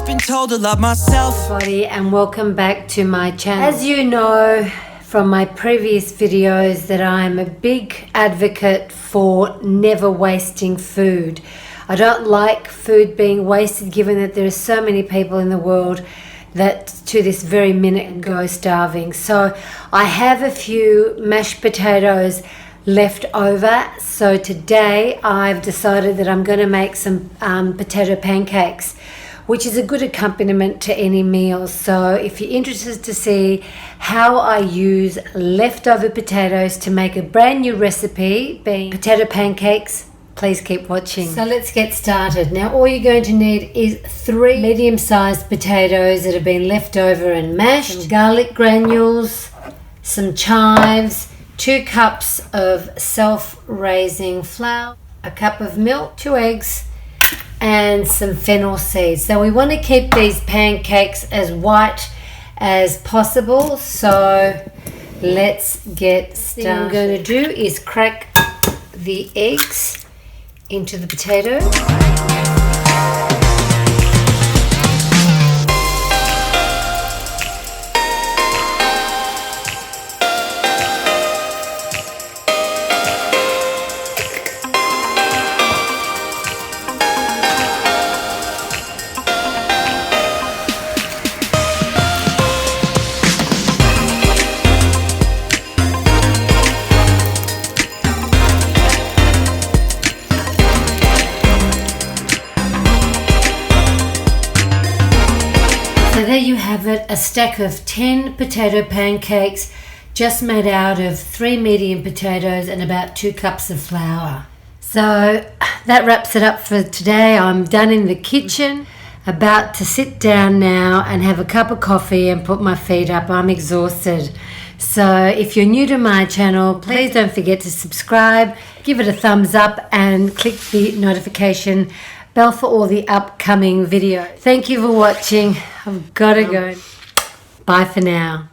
been told to love myself. Everybody, and welcome back to my channel. As you know from my previous videos that I'm a big advocate for never wasting food. I don't like food being wasted, given that there are so many people in the world that to this very minute go starving. So I have a few mashed potatoes left over. So today I've decided that I'm going to make some potato pancakes, which is a good accompaniment to any meal. So if you're interested to see how I use leftover potatoes to make a brand new recipe, being potato pancakes, please keep watching. So let's get started. Now all you're going to need is 3 medium-sized potatoes that have been left over and mashed, some garlic granules, some chives, 2 cups of self-raising flour, a cup of milk, 2 eggs, and some fennel seeds. Now we want to keep these pancakes as white as possible, so let's get started. What I'm going to do is crack the eggs into the potato. So there you have it, a stack of 10 potato pancakes just made out of 3 medium potatoes and about 2 cups of flour. So that wraps it up for today. I'm done in the kitchen, about to sit down now and have a cup of coffee and put my feet up. I'm exhausted. So if you're new to my channel, please don't forget to subscribe, give it a thumbs up and click the notification bell for all the upcoming videos. Thank you for watching. I've got to go. Bye for now.